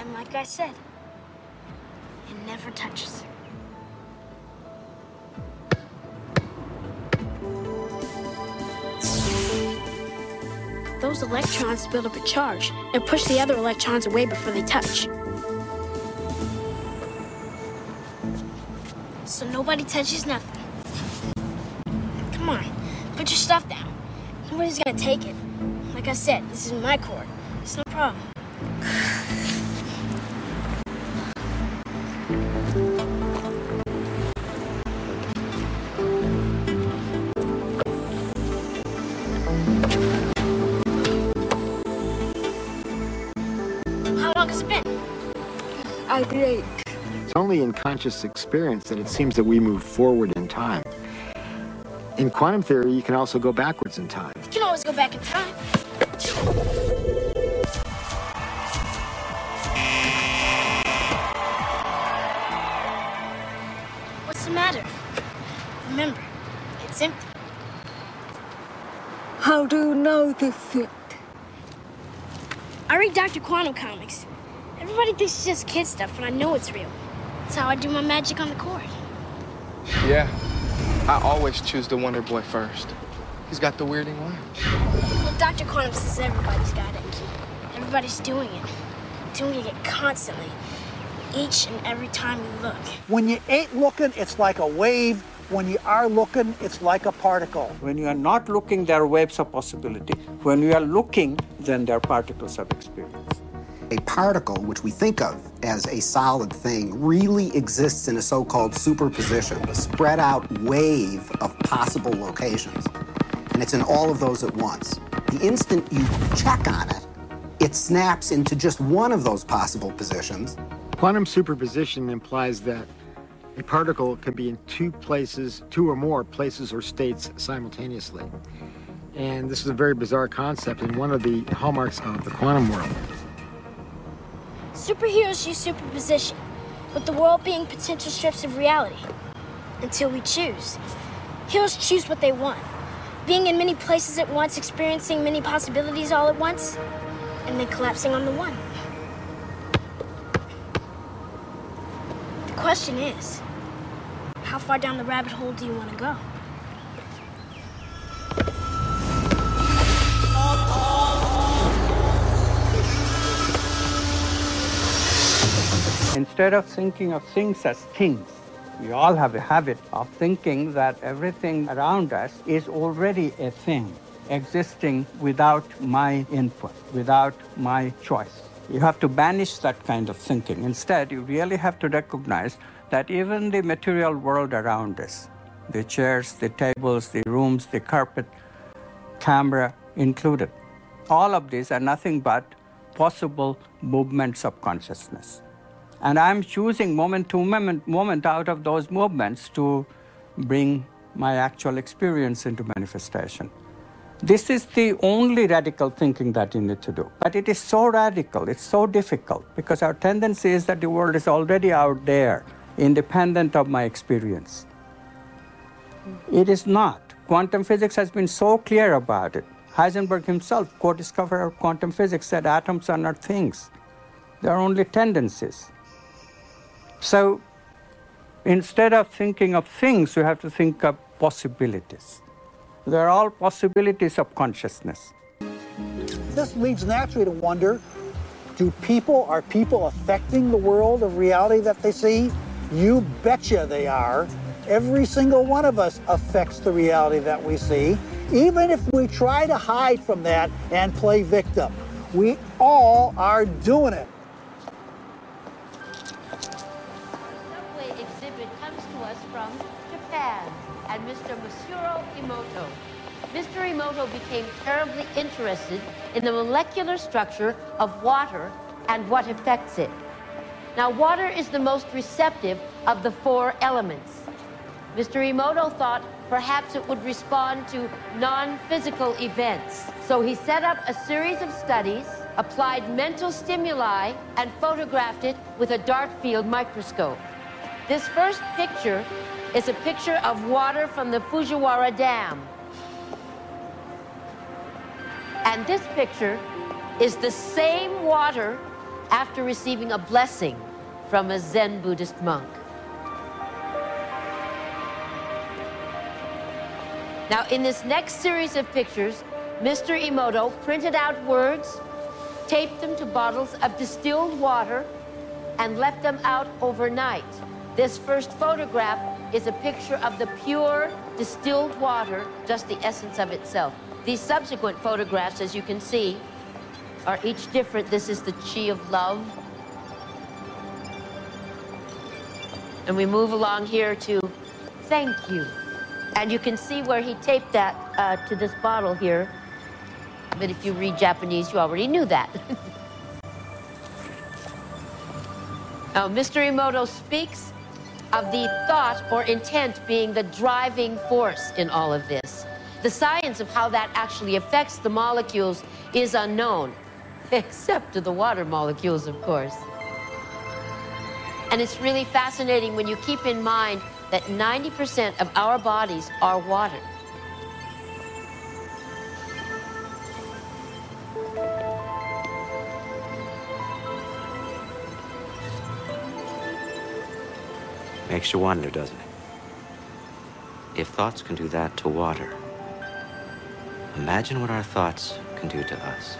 And like I said, it never touches. Those electrons build up a charge and push the other electrons away before they touch. So nobody touches nothing. Come on, put your stuff down. Nobody's gonna take it. Like I said, this is my court. It's no problem. How long has it been? I think. It's only in conscious experience that it seems that we move forward in time. In quantum theory, you can also go backwards in time. You can always go back in time. What's the matter? Remember, it's empty. How do you know this shit? I read Dr. Quantum comics. Everybody thinks it's just kid stuff, but I know it's real. That's how I do my magic on the court. Yeah, I always choose the Wonder Boy first. He's got the weirding line. Well, Dr. Quantum says everybody's got it. Everybody's doing it. Doing it constantly. Each and every time you look. When you ain't looking, it's like a wave. When you are looking, it's like a particle. When you are not looking, there are waves of possibility. When you are looking, then there are particles of experience. A particle, which we think of as a solid thing, really exists in a so-called superposition, a spread out wave of possible locations. And it's in all of those at once. The instant you check on it, it snaps into just one of those possible positions. Quantum superposition implies that a particle can be in two or more places or states simultaneously. And this is a very bizarre concept and one of the hallmarks of the quantum world. Superheroes use superposition, with the world being potential strips of reality. Until we choose. Heroes choose what they want. Being in many places at once, experiencing many possibilities all at once, and then collapsing on the one. The question is, how far down the rabbit hole do you want to go? Instead of thinking of things as things, we all have a habit of thinking that everything around us is already a thing, existing without my input, without my choice. You have to banish that kind of thinking. Instead, you really have to recognize that even the material world around us, the chairs, the tables, the rooms, the carpet, camera included, all of these are nothing but possible movements of consciousness. And I'm choosing moment to moment out of those movements to bring my actual experience into manifestation. This is the only radical thinking that you need to do. But it is so radical, it's so difficult, because our tendency is that the world is already out there, independent of my experience. It is not. Quantum physics has been so clear about it. Heisenberg himself, co-discoverer of quantum physics, said atoms are not things. They are only tendencies. So instead of thinking of things, you have to think of possibilities. They're all possibilities of consciousness. This leads naturally to wonder, are people affecting the world of reality that they see? You betcha they are. Every single one of us affects the reality that we see, even if we try to hide from that and play victim. We all are doing it. From Japan and Mr. Masuro Emoto. Mr. Emoto became terribly interested in the molecular structure of water and what affects it. Now, water is the most receptive of the four elements. Mr. Emoto thought perhaps it would respond to non-physical events. So he set up a series of studies, applied mental stimuli, and photographed it with a dark field microscope. This first picture is a picture of water from the Fujiwara Dam. And this picture is the same water after receiving a blessing from a Zen Buddhist monk. Now, in this next series of pictures, Mr. Emoto printed out words, taped them to bottles of distilled water, and left them out overnight. This first photograph is a picture of the pure distilled water, just the essence of itself. These subsequent photographs, as you can see, are each different. This is the chi of love. And we move along here to thank you. And you can see where he taped that to this bottle here. But if you read Japanese, you already knew that. Now, Mr. Emoto speaks of the thought or intent being the driving force in all of this. The science of how that actually affects the molecules is unknown, except to the water molecules, of course. And it's really fascinating when you keep in mind that 90% of our bodies are water. Makes you wonder, doesn't it? If thoughts can do that to water, imagine what our thoughts can do to us.